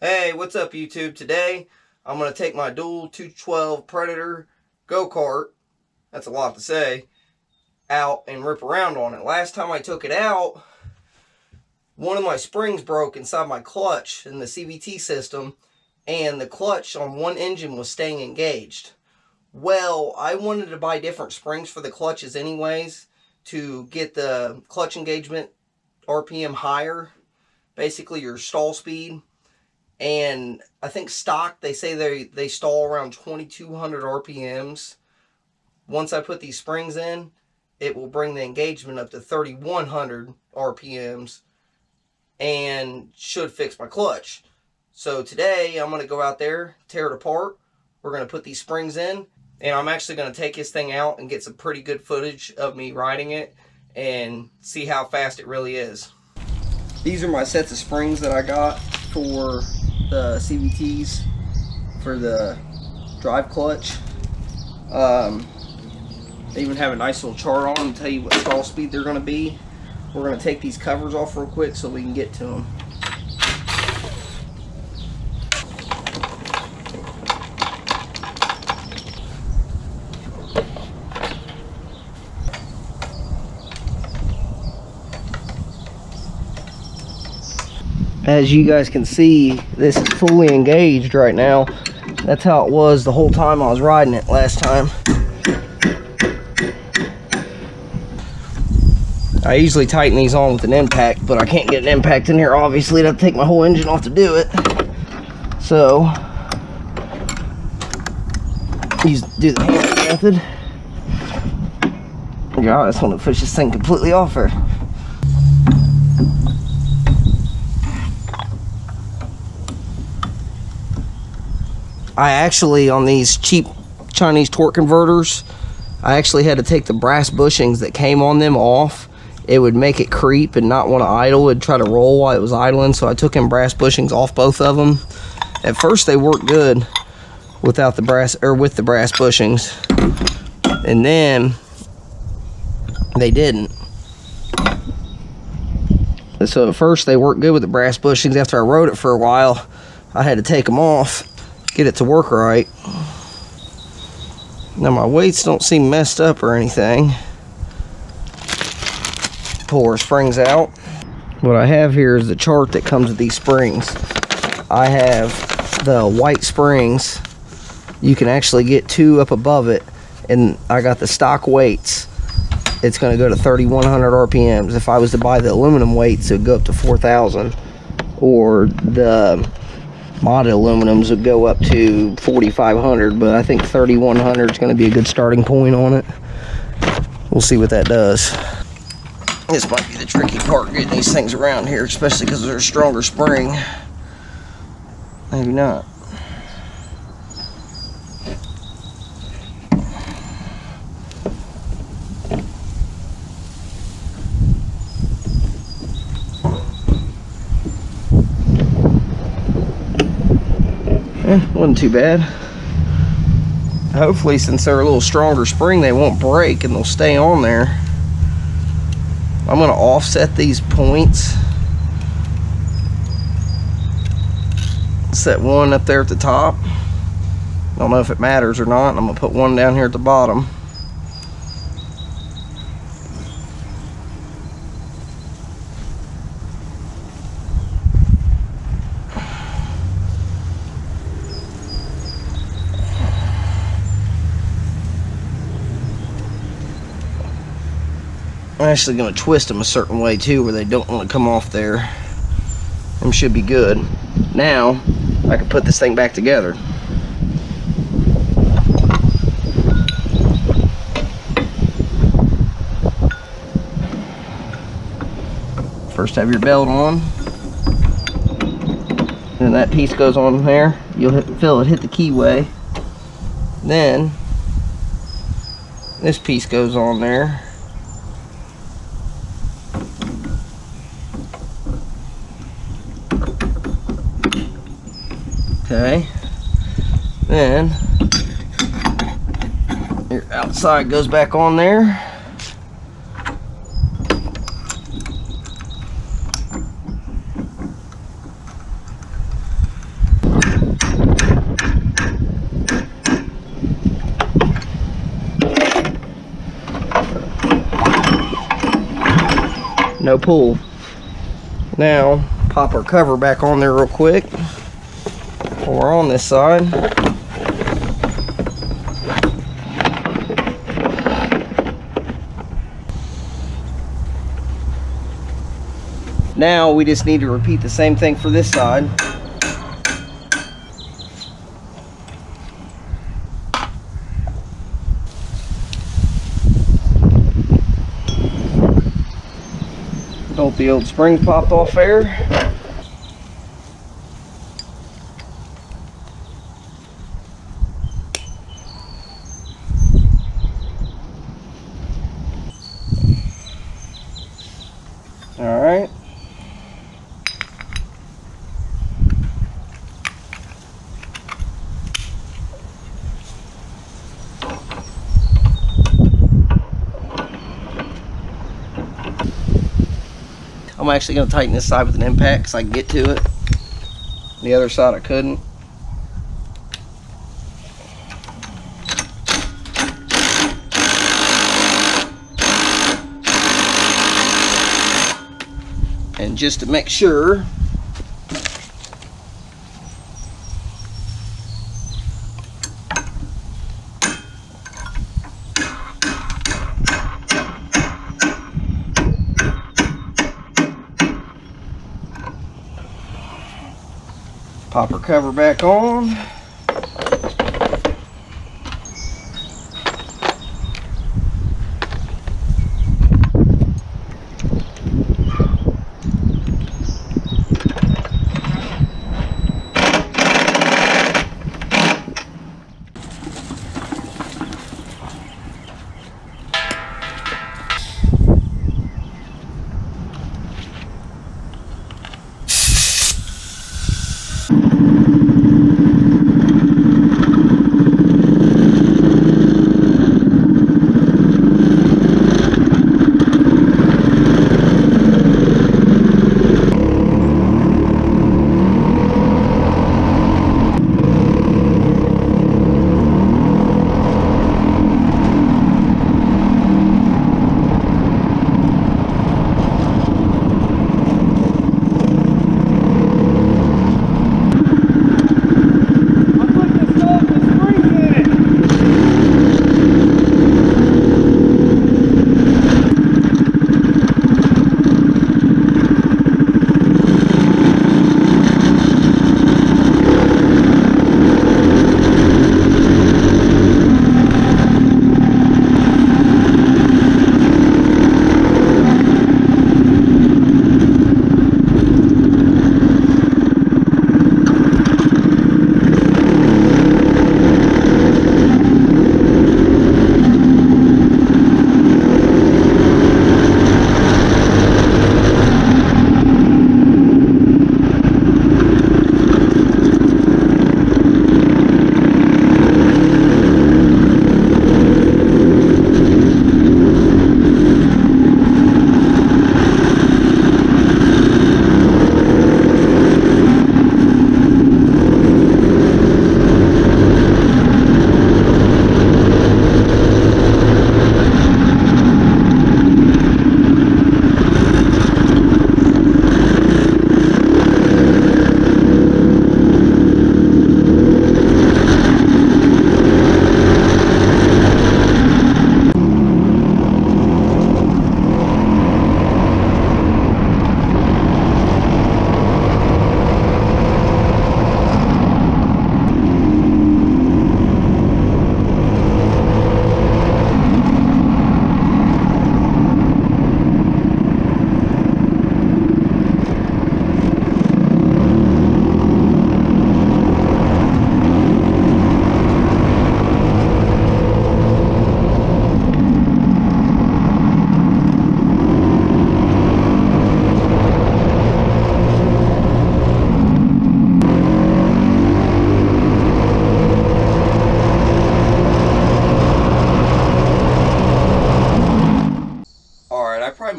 Hey, what's up YouTube? Today I'm going to take my dual 212 Predator go-kart, that's a lot to say, out and rip around on it. Last time I took it out, one of my springs broke inside my clutch in the CVT system, and the clutch on one engine was staying engaged. Well, I wanted to buy different springs for the clutches anyways to get the clutch engagement RPM higher, basically your stall speed. And I think stock, they say they stall around 2200 RPMs. Once I put these springs in, it will bring the engagement up to 3100 RPMs and should fix my clutch. So today I'm going to go out there, tear it apart. We're going to put these springs in, and I'm actually going to take this thing out and get some pretty good footage of me riding it and see how fast it really is. These are my sets of springs that I got for the CVTs for the drive clutch. They even have a nice little chart on them to tell you what stall speed they're going to be. We're going to take these covers off real quick so we can get to them. As you guys can see, this is fully engaged right now. That's how it was the whole time I was riding it last time. I usually tighten these on with an impact, but I can't get an impact in here. Obviously, I'd have to take my whole engine off to do it. So, do the hand method. God, I just want to push this thing completely off her. I actually, on these cheap Chinese torque converters, I actually had to take the brass bushings that came on them off. It would make it creep and not want to idle. It'd try to roll while it was idling, so I took in brass bushings off both of them. At first they worked good without the brass, or with the brass bushings, and then they didn't. So at first they worked good with the brass bushings. After I rode it for a while, I had to take them off, get it to work right. Now my weights don't seem messed up or anything. Pull our springs out. What I have here is the chart that comes with these springs. I have the white springs. You can actually get two up above it, and I got the stock weights. It's going to go to 3100 RPMs. If I was to buy the aluminum weights, it would go up to 4000, or the modded aluminums would go up to 4500, but I think 3100 is going to be a good starting point on it. We'll see what that does. This might be the tricky part, getting these things around here, especially because they're a stronger spring. Maybe not. Wasn't too bad. Hopefully, since they're a little stronger spring, they won't break and they'll stay on there. I'm going to offset these points. Set one up there at the top. Don't know if it matters or not. I'm going to put one down here at the bottom. I'm actually going to twist them a certain way too, where they don't want to come off there. Them should be good. Now I can put this thing back together. First, have your belt on, then that piece goes on there. You'll feel it hit the keyway. Then this piece goes on there. Okay, then your outside goes back on there. no pull. Now, pop our cover back on there real quick while we're on this side. Now we just need to repeat the same thing for this side. Hope the old spring popped off there. All right. I'm actually going to tighten this side with an impact because I can get to it. The other side I couldn't. And just to make sure, pop our cover back on.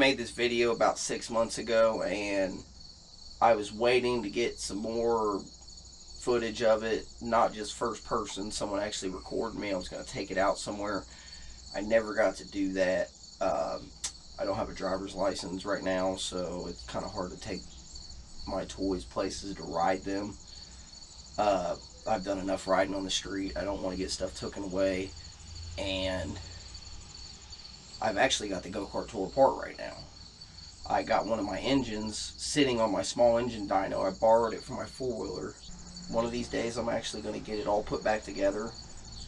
made this video about 6 months ago, and I was waiting to get some more footage of it, not just first person, someone actually recorded me. I was going to take it out somewhere. I never got to do that. I don't have a driver's license right now, so it's kind of hard to take my toys places to ride them. I've done enough riding on the street. I don't want to get stuff taken away. And I've actually got the go-kart tore apart right now. I got one of my engines sitting on my small engine dyno. I borrowed it from my four-wheeler. One of these days I'm actually going to get it all put back together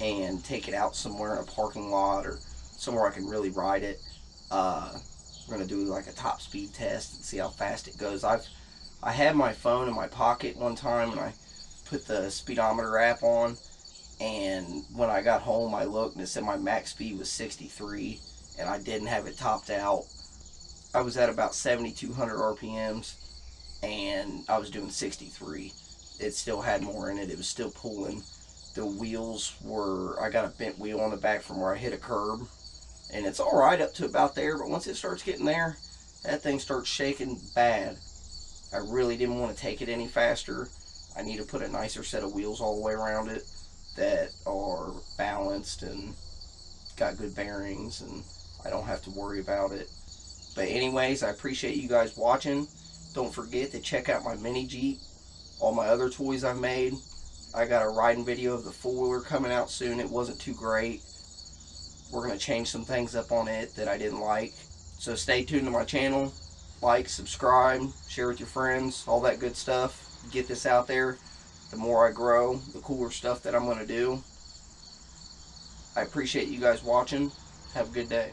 and take it out somewhere in a parking lot or somewhere I can really ride it. We're going to do like a top speed test and see how fast it goes. I had my phone in my pocket one time and I put the speedometer app on, and when I got home I looked and it said my max speed was 63 and I didn't have it topped out. I was at about 7,200 RPMs and I was doing 63. It still had more in it. It was still pulling. The wheels were, I got a bent wheel on the back from where I hit a curb, and it's alright up to about there, but once it starts getting there, that thing starts shaking bad. I really didn't want to take it any faster. I need to put a nicer set of wheels all the way around it that are balanced and got good bearings, and I don't have to worry about it. But anyways, I appreciate you guys watching. Don't forget to check out my mini Jeep, all my other toys I've made. I got a riding video of the four-wheeler coming out soon. It wasn't too great. We're going to change some things up on it that I didn't like. So stay tuned to my channel. Like, subscribe, share with your friends, all that good stuff. Get this out there. The more I grow, the cooler stuff that I'm going to do. I appreciate you guys watching. Have a good day.